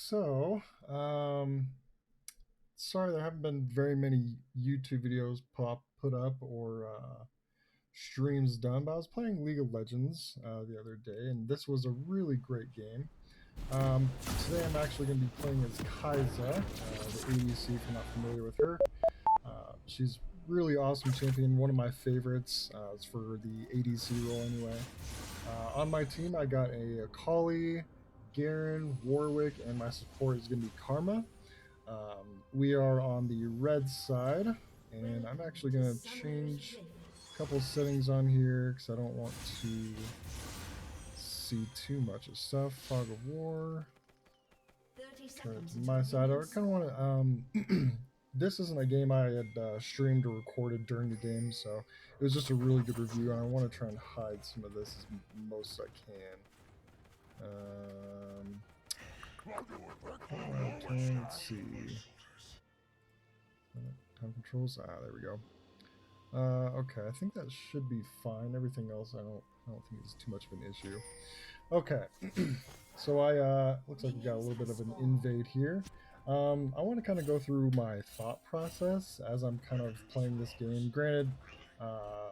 so sorry there haven't been very many YouTube videos put up or streams done, but I was playing League of Legends the other day, and this was a really great game. Today I'm actually going to be playing as Kai'Sa, the ADC if you're not familiar with her. She's really awesome champion, one of my favorites for the ADC role anyway. On my team I got a Akali, Garen, Warwick, and my support is going to be Karma. We are on the red side, and I'm actually going to change a couple settings on here because I don't want to see too much of stuff. Fog of War. Turn it to my side. I kind of want to. This isn't a game I had streamed or recorded during the game, so it was just a really good review, and I want to try and hide some of this as most as I can. Let's see. Time controls. There we go. Okay, I think that should be fine. Everything else, I don't think is too much of an issue. Okay, so looks like we got a little bit of an invade here. I want to kind of go through my thought process as I'm kind of playing this game. Granted,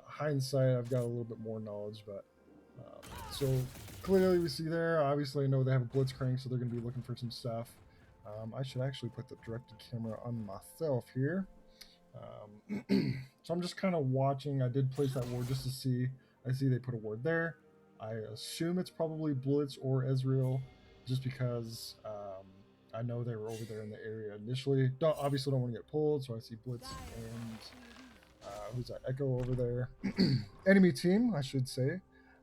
hindsight, I've got a little bit more knowledge, but so clearly we see there. Obviously, I know they have a Blitzcrank, so they're going to be looking for some stuff. I should actually put the directed camera on myself here. So I'm just kind of watching. I did place that ward just to see. I see they put a ward there. I assume it's probably Blitz or Ezreal, just because I know they were over there in the area initially. Obviously don't want to get pulled, so I see Blitz and who's that? Echo over there. Enemy team, I should say,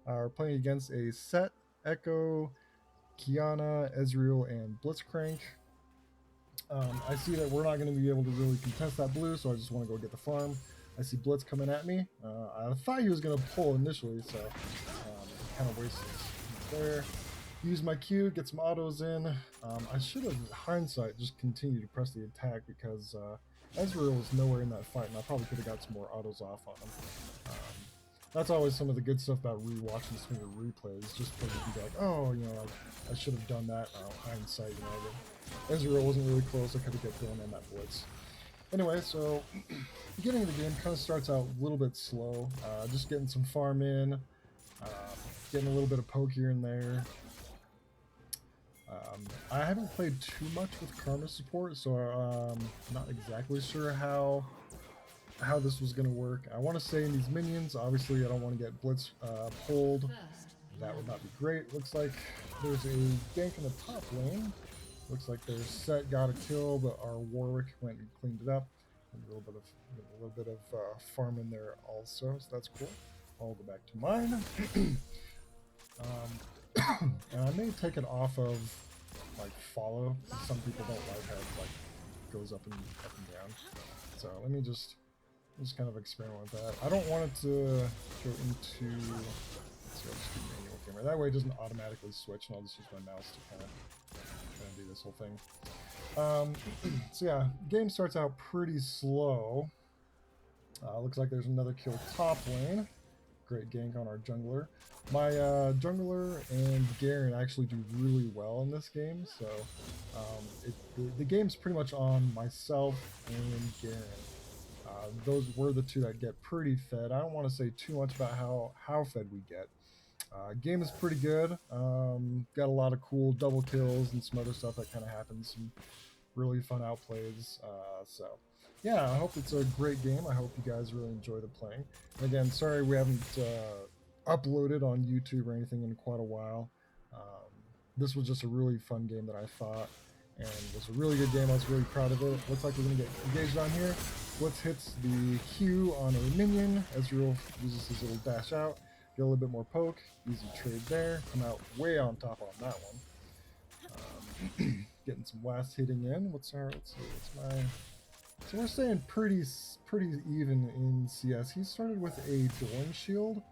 are playing against a Set, Echo, Kiana, Ezreal, and Blitzcrank. I see that we're not going to be able to really contest that blue, so I just want to go get the farm. I see Blitz coming at me. I thought he was going to pull initially, so kind of wasted there. Use my Q, get some autos in. I should have, hindsight, just continued to press the attack because Ezreal was nowhere in that fight, and I probably could have got some more autos off on him. That's always some of the good stuff about rewatching some of the replays, just because you can be like, oh, you know, I should have done that. Hindsight, you know, Ezreal wasn't really close. I could have kept going on that blitz. Anyway, so beginning of the game kind of starts out a little bit slow. Just getting some farm in, getting a little bit of poke here and there. I haven't played too much with Karma support, so I'm not exactly sure how this was going to work. I want to say in these minions, obviously I don't want to get Blitz pulled. That would not be great. Looks like there's a gank in the top lane. Looks like their Set got a kill, but our Warwick went and cleaned it up. And a little bit of farm in there also, so that's cool. I'll go back to mine. And I may take it off of like follow. Some people don't like how it like goes up and down. So let me just kind of experiment with that. I don't want it to go into. Let's see, I'll just do manual camera. That way it doesn't automatically switch, and I'll just use my mouse to kind of do this whole thing. So yeah, game starts out pretty slow. Looks like there's another kill top lane. Great gank on our jungler. My jungler and Garen actually do really well in this game, so the game's pretty much on myself and Garen. Those were the two that get pretty fed. I don't want to say too much about how fed we get. Game is pretty good. Got a lot of cool double kills and some other stuff that kind of happens. Some really fun outplays. So yeah, I hope it's a great game. I hope you guys really enjoy the playing. And again, sorry we haven't uploaded on YouTube or anything in quite a while. This was just a really fun game that I thought, and it was a really good game. I was really proud of it. Looks like we're going to get engaged on here. Blitz hits the Q on a minion. Ezreal uses his little dash out. Get a little bit more poke. Easy trade there. Come out way on top on that one. Getting some last hitting in. Let's see. What's my... So we're staying pretty even in CS. He started with a Dorn Shield,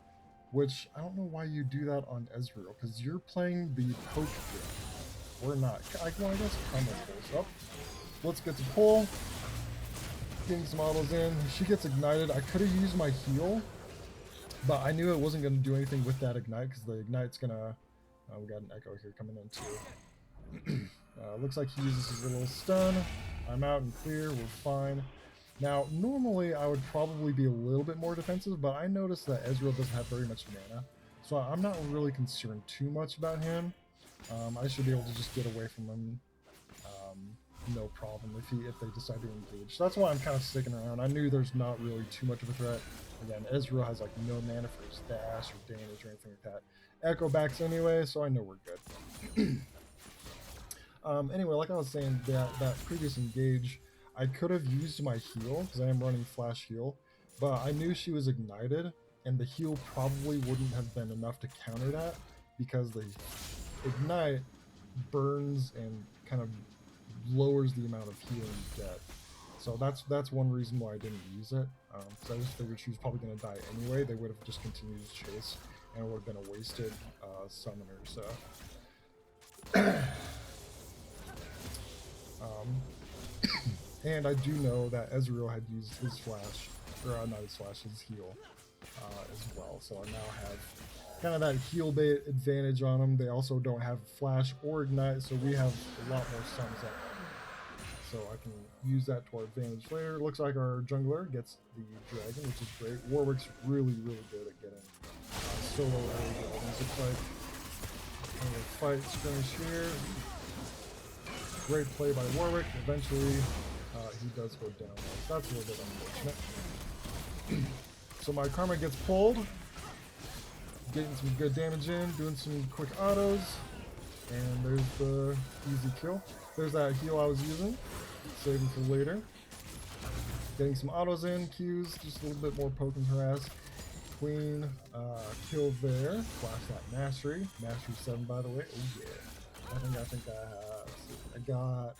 which I don't know why you do that on Ezreal, because you're playing the poke game. We're not. I guess Karma pulls up. Let's get to pull. Getting some autos in. She gets ignited. I could have used my heal, but I knew it wasn't going to do anything with that ignite, because the ignite's going to... we got an Echo here coming in too. Looks like he uses his little stun. I'm out and clear. We're fine. Now, normally I would probably be a little bit more defensive, but I noticed that Ezreal doesn't have very much mana, so I'm not really concerned too much about him. I should be able to just get away from him, no problem if they decide to engage. So that's why I'm kind of sticking around. I knew there's not really too much of a threat. Again, Ezreal has like no mana for his dash or damage or anything like that. Echo backs anyway, so I know we're good. Anyway, like I was saying, that previous engage, I could have used my heal, because I am running flash heal, but I knew she was ignited, and the heal probably wouldn't have been enough to counter that, because the ignite burns and kind of lowers the amount of healing you get. So that's one reason why I didn't use it, because I just figured she was probably going to die anyway. They would have just continued to chase, and it would have been a wasted summoner, so... and I do know that Ezreal had used his flash, or not his flash, his heal as well. So I now have kind of that heal bait advantage on them. They also don't have flash or ignite, so we have a lot more stuns up. So I can use that to our advantage later. Looks like our jungler gets the dragon, which is great. Warwick's really, really good at getting solo early dragons. Looks like I'm going to fight skirmish here. Great play by Warwick. Eventually, he does go down. So that's a little bit unfortunate. So my Karma gets pulled. Getting some good damage in, doing some quick autos. And there's the easy kill. There's that heal I was using. Saving for later. Getting some autos in, Qs, just a little bit more poke and harass. Queen, kill there. Flash that mastery. Mastery 7, by the way. Oh yeah. I think I got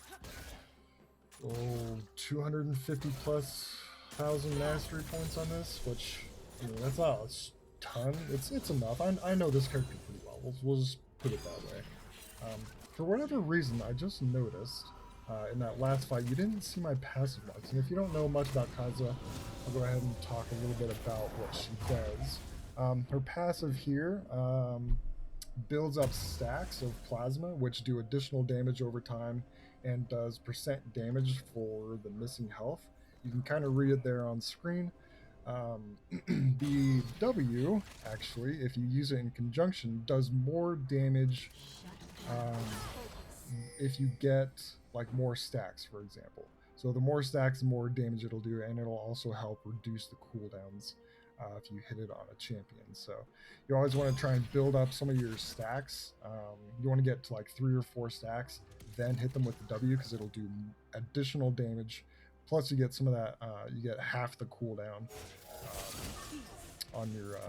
250 plus thousand mastery points on this, which, you know, that's not a ton. It's enough. I know this character pretty well. We'll just put it that way. For whatever reason, I just noticed in that last fight, you didn't see my passive marks. And if you don't know much about Kaza, I'll go ahead and talk a little bit about what she does. Her passive here builds up stacks of plasma, which do additional damage over time and does percent damage for the missing health. You can kind of read it there on screen. The W, actually, if you use it in conjunction, does more damage if you get like more stacks, for example. So the more stacks, the more damage it'll do, and it'll also help reduce the cooldowns if you hit it on a champion. So you always want to try and build up some of your stacks. You want to get to like 3 or 4 stacks, then hit them with the W, because it'll do additional damage. Plus you get some of that, you get half the cooldown on your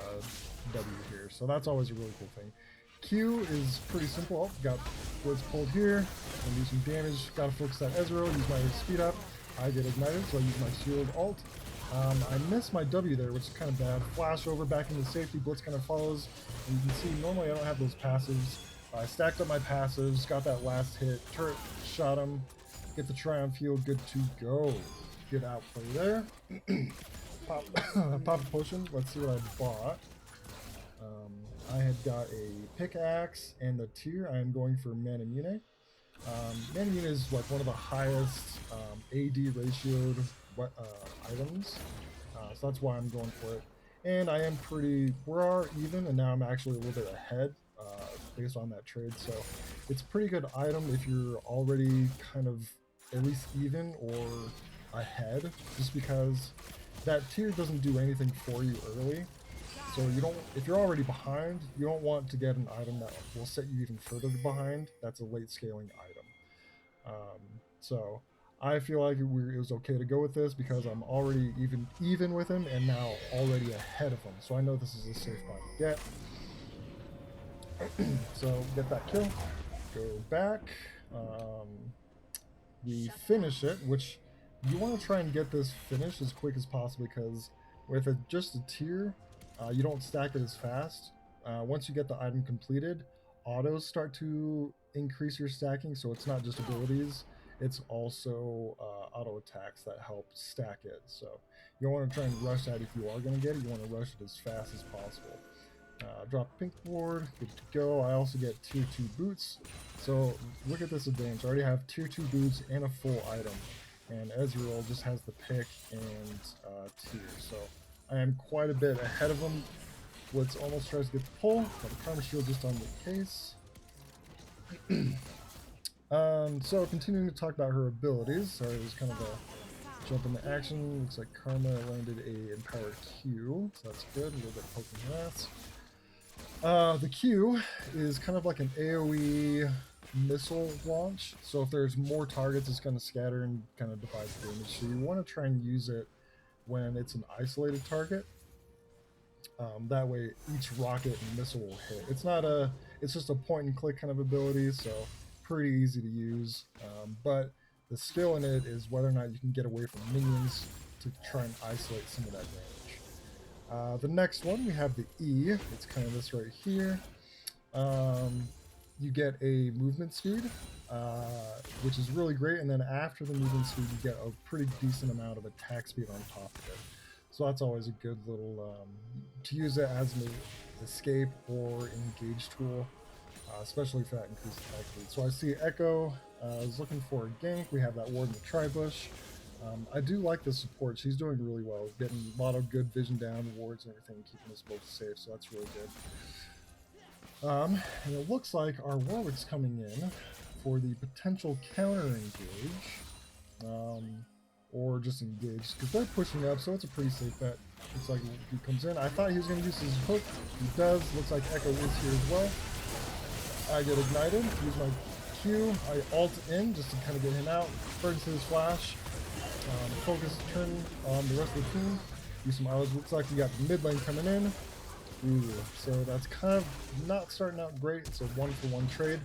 W here. So that's always a really cool thing. Q is pretty simple. Oh, got Blitz pulled here. Gonna do some damage. Gotta focus that Ezreal. Use my speed up. I get ignited, so I use my shield alt. I missed my W there, which is kind of bad. Flash over back into safety. Blitz kind of follows. And you can see normally I don't have those passives. I stacked up my passives. Got that last hit. Turret shot him. Get the Triumph Field. Good to go. Good outplay there. Pop a potion. Let's see what I bought. I had got a pickaxe and the tier. I am going for Manamune. Manamune is like one of the highest AD ratioed items, so that's why I'm going for it. And I am we're even, and now I'm actually a little bit ahead based on that trade. So it's a pretty good item if you're already kind of at least even or ahead, just because that tier doesn't do anything for you early. So you don't, if you're already behind, you don't want to get an item that will set you even further behind. That's a late scaling item. So I feel like it was okay to go with this because I'm already even with him and now already ahead of him. So I know this is a safe buy to get. So get that kill, go back. We finish it, which you want to try and get this finished as quick as possible because with just a tier, you don't stack it as fast. Once you get the item completed, autos start to increase your stacking, so it's not just abilities, it's also auto attacks that help stack it. So you don't want to try and rush that if you are going to get it, you want to rush it as fast as possible. Drop pink ward, good to go. I also get tier 2 boots. So look at this advantage. I already have tier 2 boots and a full item. And Ezreal just has the pick and tier. So I am quite a bit ahead of him. Blitz almost tries to get the pull, but the Karma Shield just on the case. So continuing to talk about her abilities. Sorry, it was kind of a jump into action. Looks like Karma landed a Empowered Q, so that's good. A little bit poking her ass. The Q is kind of like an AoE missile launch, so if there's more targets, it's going to scatter and kind of divide the damage. So you want to try and use it when it's an isolated target. That way, each rocket and missile will hit. It's just a point and click kind of ability, so pretty easy to use. But the skill in it is whether or not you can get away from minions to try and isolate some of that damage. The next one, we have the E. It's kind of this right here. You get a movement speed, which is really great, and then after the movement speed, you get a pretty decent amount of attack speed on top of it. So that's always a good little, to use it as an escape or engage tool, especially for that increased attack speed. So I see Echo is looking for a gank. We have that ward in the tri-bush. I do like the support. She's doing really well, getting a lot of good vision down, wards and everything, keeping us both safe, so that's really good. And it looks like our Warwick's coming in for the potential counter engage. Or just engage, because they're pushing up, so it's a pretty safe bet. Looks like he comes in. I thought he was going to use his hook. He does. Looks like Echo is here as well. I get ignited. Use my Q. I ult in just to kind of get him out. Burns his flash. Focus turn on the rest of the team. Use some arrows. Looks like we got the mid lane coming in. Ooh, so that's kind of not starting out great. It's a 1-for-1 trade.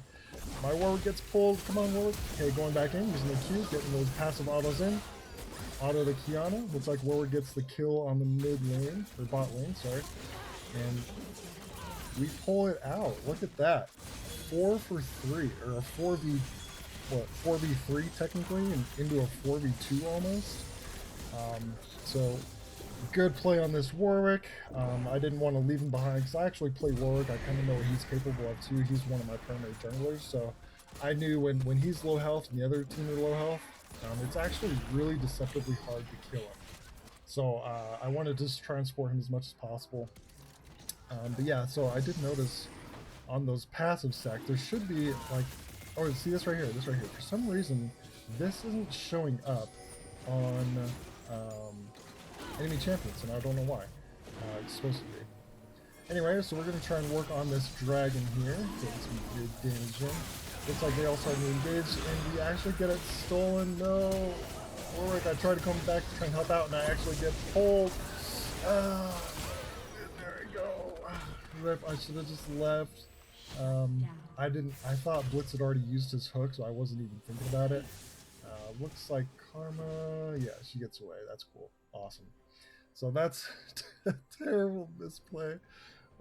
My Warwick gets pulled. Come on, Warwick. Okay, going back in, using the Q, getting those passive autos in. Auto to Kiana. Looks like Warwick gets the kill on the mid lane, or bot lane, sorry. And we pull it out. Look at that. 4 for 3, or a 4v3 technically, and into a 4v2 almost. So good play on this Warwick. I didn't want to leave him behind because I actually play Warwick. I kind of know what he's capable of too. He's one of my primary junglers, so I knew when he's low health and the other team are low health, it's actually really deceptively hard to kill him. So I wanted to just transport him as much as possible. But yeah, so I did notice on those passive stacks, there should be like, oh, see this right here, For some reason, this isn't showing up on enemy champions, and I don't know why. It's supposed to be. Anyway, so we're going to try and work on this dragon here, getting some good damage in. Looks like they all started to engage, and we actually get it stolen. No! Warwick, I tried to come back to try and help out, and I actually get pulled. There we go. Rip, I should have just left. I thought Blitz had already used his hook, so I wasn't even thinking about it. Looks like Karma, yeah, she gets away. That's cool. Awesome. So that's a terrible misplay.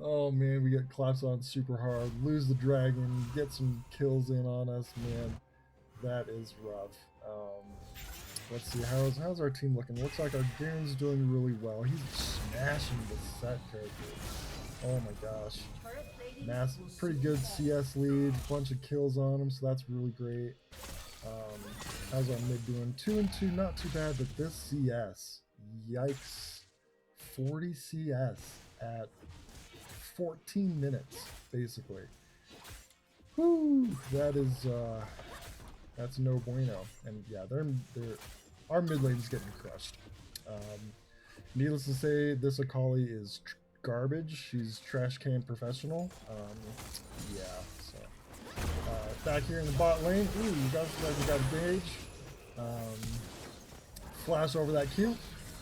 Oh man, we get claps on super hard, lose the dragon, get some kills in on us, man. That is rough. Let's see, how's our team looking? Looks like our Garen's doing really well. He's smashing the set character. Oh my gosh. Pretty good CS lead, bunch of kills on him, so that's really great. How's our mid doing? 2 and 2, not too bad, but this CS, yikes. 40 CS at 14 minutes, basically. Whoo! That is, that's no bueno. And yeah, our mid lane is getting crushed. Needless to say, this Akali is garbage. She's trash can professional. Yeah, so. Back here in the bot lane. Ooh, you guys got a gauge. Flash over that Q.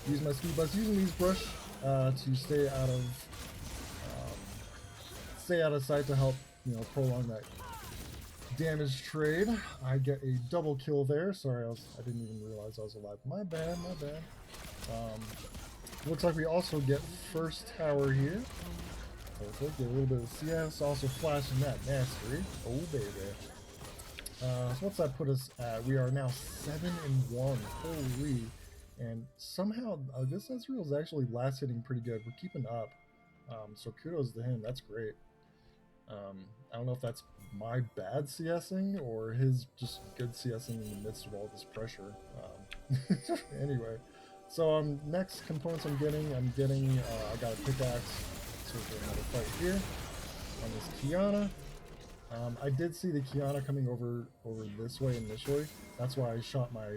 Use my speed bust. Using these brush to stay out of sight to help, prolong that damage trade. I get a double kill there. Sorry, I didn't even realize I was alive. My bad. Looks like we also get first tower here. Perfect. Get a little bit of CS. Also flashing that mastery. Oh baby. So what's that put us at? We are now 7-1. Holy. And somehow this Ezreal is actually last hitting pretty good. We're keeping up. So kudos to him. That's great. I don't know if that's my bad CSing or his just good CSing in the midst of all this pressure. Anyway, so next components I'm getting, I got a pickaxe, so we'll do another fight here on this Kiana. I did see the Kiana coming over this way initially. That's why I shot my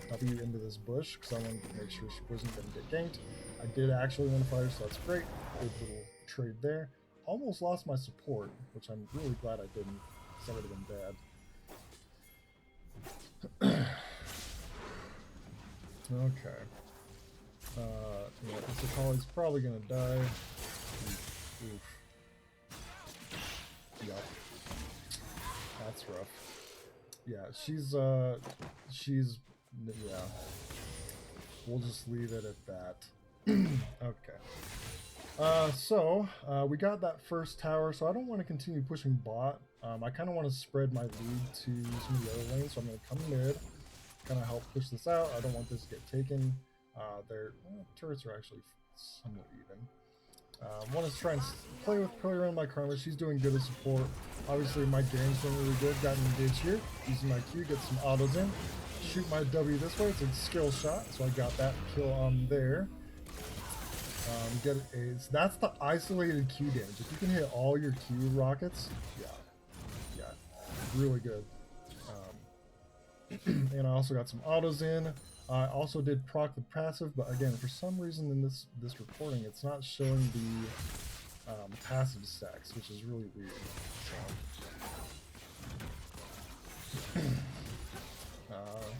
W into this bush, because I wanted to make sure she wasn't going to get ganked. I did actually win a fight, so that's great. Good little trade there. Almost lost my support, which I'm really glad I didn't, because that would have been bad. Okay. Yeah, this Akali's probably going to die. Oof. Yup. That's rough. Yeah, she's, yeah. We'll just leave it at that. Okay. So we got that first tower, so I don't want to continue pushing bot. I kind of want to spread my lead to some of the other lanes, so I'm going to come mid, kind of help push this out. I don't want this to get taken. Their turrets are actually somewhat even. Want to try and play around my Karma. She's doing good as support. Obviously, my game's doing really good. Got engaged here. Using my Q, get some autos in. Shoot my W this way. It's a skill shot, so I got that kill on there. Get a. So that's the isolated Q damage. If you can hit all your Q rockets, yeah, really good. And I also got some autos in. I also did proc the passive, but again, for some reason in this recording, it's not showing the passive stacks, which is really weird.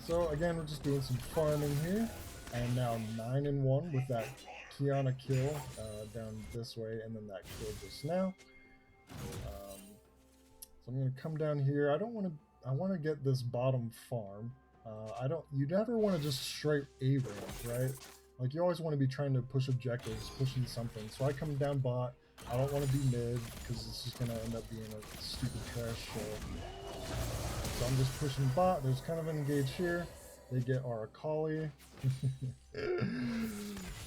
So again, we're just doing some farming here, and now 9-1 with that Kiana kill down this way, and then that kill just now. So I'm gonna come down here. I want to get this bottom farm. You never want to just straight A ramp, right? Like, you always want to be trying to push objectives, pushing something. So I come down bot. I don't want to be mid, because it's just going to end up being a stupid trash show. So I'm just pushing bot. There's kind of an engage here. They get our Akali.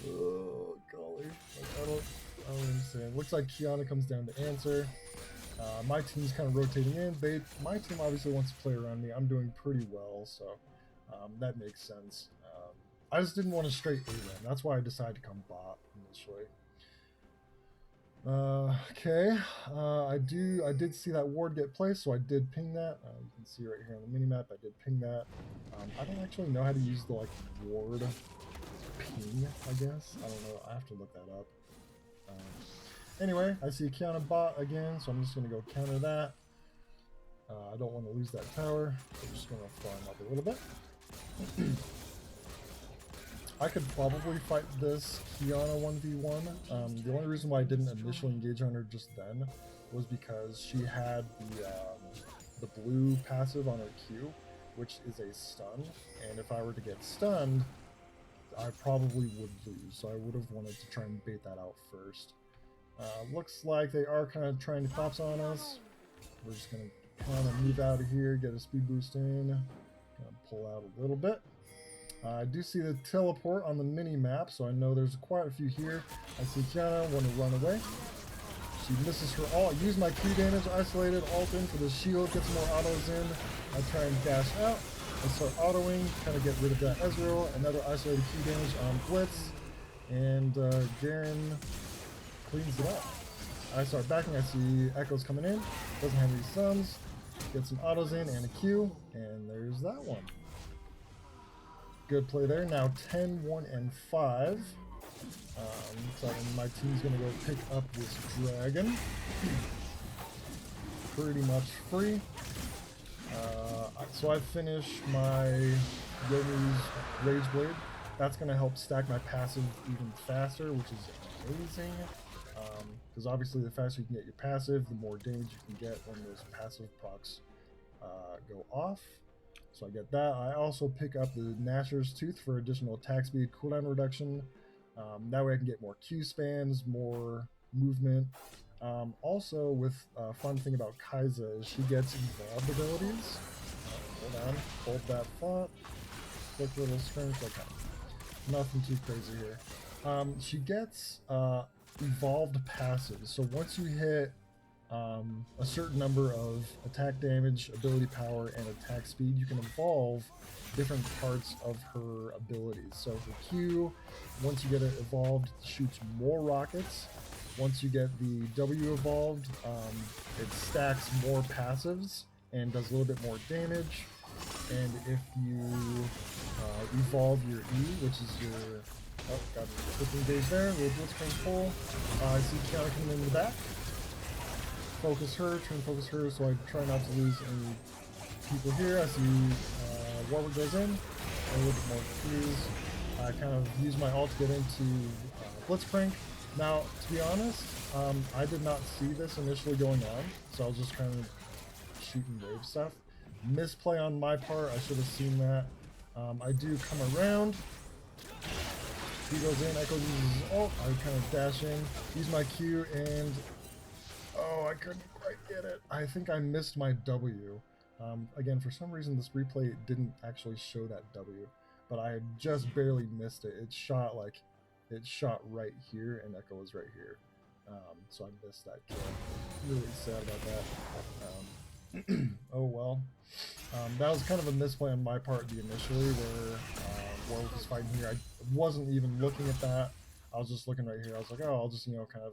Oh, Akali. I don't understand. Looks like Kiana comes down to answer. My team's kind of rotating in. My team obviously wants to play around me. I'm doing pretty well, so that makes sense. I just didn't want to straight A lane. That's why I decided to come bot initially. Okay. I did see that ward get placed, so I did ping that. You can see right here on the minimap, I did ping that. I don't actually know how to use the ward ping, I guess. I don't know. I have to look that up. Anyway, I see Kiana bot again, so I'm just going to go counter that. I don't want to lose that tower, so I'm just going to farm up a little bit. I could probably fight this Kiana 1v1. The only reason why I didn't initially engage on her just then was because she had the blue passive on her Q, which is a stun, and if I were to get stunned, I probably would lose, so I would have wanted to try and bait that out first. Looks like they are kind of trying to collapse on us. We're just going to kind of move out of here, get a speed boost in, kind of pull out a little bit. I do see the teleport on the mini-map, so I know there's quite a few here. I see Kiana want to run away. She misses her ult. Use my Q damage, isolated, ult in for the shield, get some more autos in. I try and dash out. I start autoing, kind of get rid of that Ezreal. Another isolated Q damage on Blitz. And Garen cleans it up. I start backing, I see Echoes coming in, doesn't have any stuns, get some autos in and a Q, and there's that one. Good play there. Now 10, 1, and 5. So my team's gonna go pick up this dragon. Pretty much free. So I finished my Yomu's Rage Blade. That's gonna help stack my passive even faster, which is amazing. Because obviously the faster you can get your passive, the more damage you can get when those passive procs go off. So I get that. I also pick up the Gnasher's Tooth for additional attack speed, cooldown reduction. That way I can get more Q spams, more movement. Also, with fun thing about Kai'Sa is she gets evolved abilities. Hold on, hold that thought. Quick little skirmish, okay. Nothing too crazy here. She gets evolved passives. So once you hit a certain number of attack damage, ability power, and attack speed, you can evolve different parts of her abilities. So her Q, once you get it evolved, shoots more rockets. Once you get the W evolved, it stacks more passives and does a little bit more damage. And if you evolve your E, which is your... Oh, got a quick engage there, a little blitzcrank pull. I see Kiana coming in the back. Focus her, try and focus her so I try not to lose any people here. I see Warwick goes in, a little bit more freeze. I kind of use my ult to get into blitzcrank. Now, to be honest, I did not see this initially going on, so I was just kind of shooting wave stuff. Misplay on my part, I should have seen that. I do come around. He goes in, Echo uses his ult, I kind of dash in, use my Q, and oh, I couldn't quite get it. I think I missed my W. Again, for some reason this replay didn't actually show that W, but I just barely missed it. It shot right here, and Echo was right here. So I missed that kill. Really sad about that. Oh well. That was kind of a misplay on my part initially, where Warwick was fighting here. I wasn't even looking at that. I was just looking right here. I was like, oh, I'll just, kind of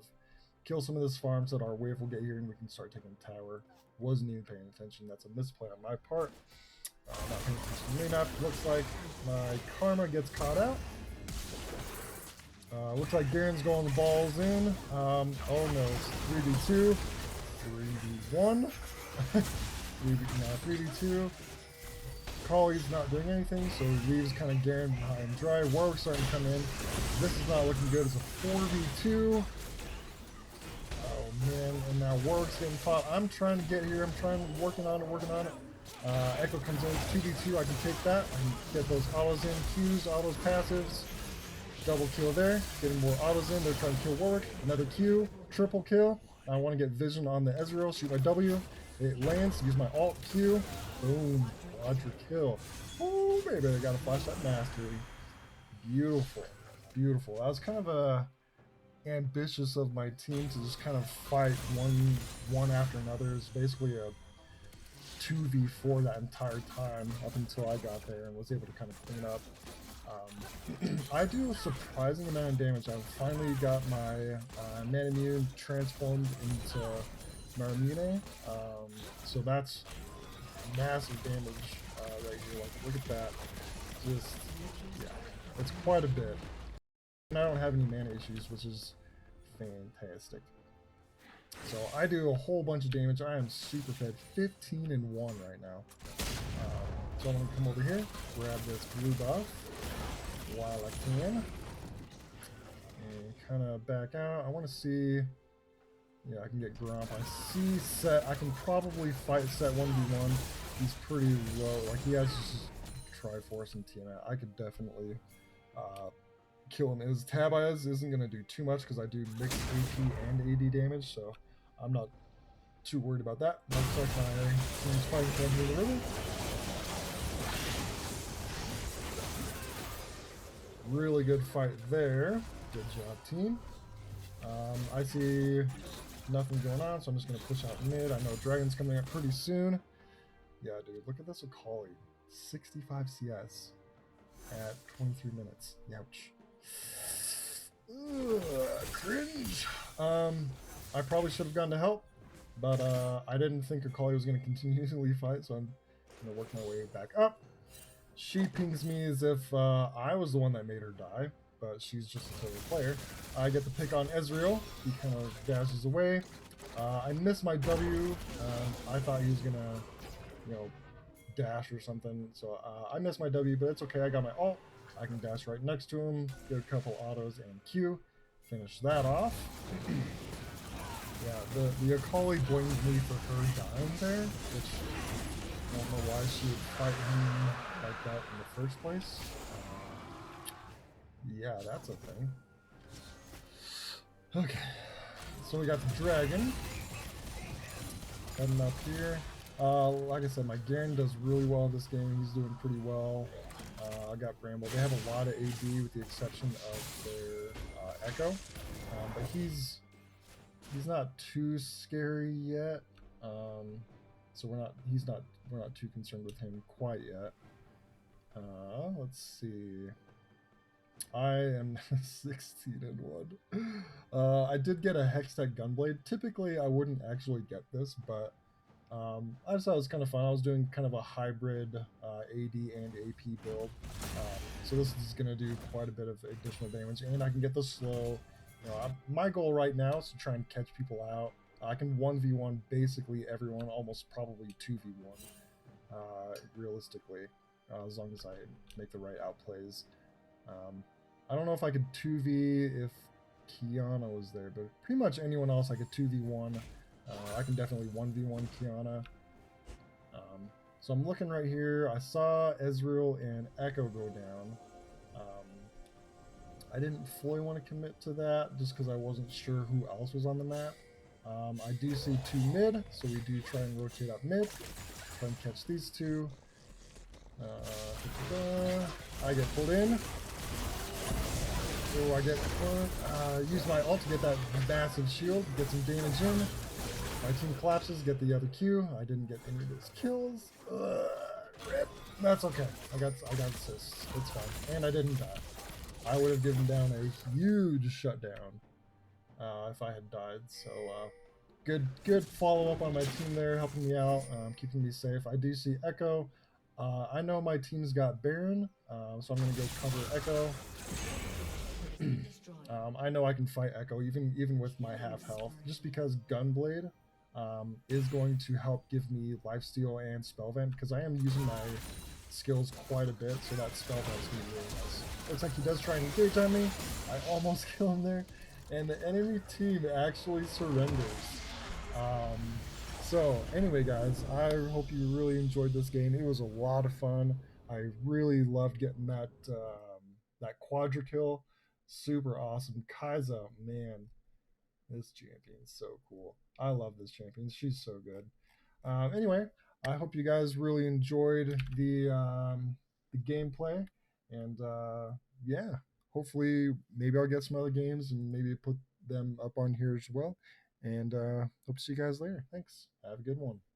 kill some of this farm so that our wave will get here and we can start taking the tower. Wasn't even paying attention. That's a misplay on my part. Not paying attention to the map. Looks like my Karma gets caught out. Looks like Garen's going the balls in. Oh no, it's 3v2. 3v1. 3v2. Collie's not doing anything, so he leaves kind of Garen behind dry. Warwick's starting to come in. This is not looking good. It's a 4v2. Oh man, and now Warwick's getting fought. I'm trying to get here. I'm working on it. Echo comes in. 2v2. I can take that. I can get those autos in. Qs, autos, passives. Double kill there. Getting more autos in. They're trying to kill Warwick. Another Q. Triple kill. I want to get vision on the Ezreal. Shoot my W. It lands. Use my alt Q. Boom. Quadra kill. Oh baby, I got to flash that mastery. Beautiful. Beautiful. That was kind of ambitious of my team to just kind of fight one after another. It's basically a 2v4 that entire time up until I got there and was able to kind of clean up. I do a surprising amount of damage. I've finally got my Manamune transformed into Maramune, so that's massive damage right here. Like, look at that. Just, yeah, it's quite a bit. And I don't have any mana issues, which is fantastic. So I do a whole bunch of damage. I am super fed. 15 and 1 right now. So I'm going to come over here, grab this blue buff while I can, and kind of back out. I want to see... Yeah, I can get Gromp. I see Set. I can probably fight Set 1v1. He's pretty low. Like, he has just Triforce and Tiamat. I could definitely kill him. His Tab Eyes isn't going to do too much because I do mixed AP and AD damage, so I'm not too worried about that. Looks like my team's fighting for me in the river. Really good fight there. Good job, team. I see nothing going on, so I'm just going to push out mid. I know Dragon's coming up pretty soon. Yeah, dude, look at this Akali. 65 CS at 23 minutes. Youch. Ugh, cringe. I probably should have gone to help, but I didn't think Akali was going to continually fight, so I'm going to work my way back up. She pings me as if I was the one that made her die, but she's just a total player. I get the pick on Ezreal. He kind of dashes away. I miss my W. I thought he was going to, dash or something, so I missed my W, but it's okay. I got my ult. I can dash right next to him, get a couple autos and Q. Finish that off. Yeah, the Akali blamed me for her dying there, which I don't know why she would fight him like that in the first place. Yeah, that's a thing. Okay, so we got the dragon heading up here. Like I said, my Garen does really well this game. He's doing pretty well. I got Bramble. They have a lot of AD with the exception of their Echo, but he's not too scary yet. So we're not too concerned with him quite yet. Let's see. I am 16-1. I did get a Hextech Gunblade. Typically, I wouldn't actually get this, but I just thought it was kind of fun. I was doing kind of a hybrid AD and AP build. So this is going to do quite a bit of additional damage, and I can get the slow. My goal right now is to try and catch people out. I can 1v1 basically everyone, almost probably 2v1, realistically, as long as I make the right outplays. I don't know if I could 2v if Kiana was there, but pretty much anyone else I could 2v1. I can definitely 1v1 Kiana. So I'm looking right here. I saw Ezreal and Echo go down. I didn't fully want to commit to that just because I wasn't sure who else was on the map. I do see 2 mid, so we do try and rotate up mid. Try and catch these 2. I get pulled in. Oh, I get use my ult to get that massive shield, get some damage in. My team collapses, get the other Q. I didn't get any of those kills. Rip. That's okay. I got assists. It's fine. And I didn't die. I would have given down a huge shutdown if I had died. So good follow up on my team there, helping me out, keeping me safe. I do see Echo. I know my team's got Baron, so I'm gonna go cover Echo. I know I can fight Echo even with my half health, just because Gunblade is going to help give me lifesteal and spellvent, because I am using my skills quite a bit, so that spellvent's gonna be really nice. Looks like he does try and engage on me. I almost kill him there, and the enemy team actually surrenders. So anyway, guys, I hope you really enjoyed this game. It was a lot of fun. I really loved getting that quadra kill. Super awesome. Kaiza, man, this champion's so cool. I love this champion. She's so good. Anyway, I hope you guys really enjoyed the gameplay, and yeah, hopefully maybe I'll get some other games and maybe put them up on here as well. And hope to see you guys later. Thanks. Have a good one.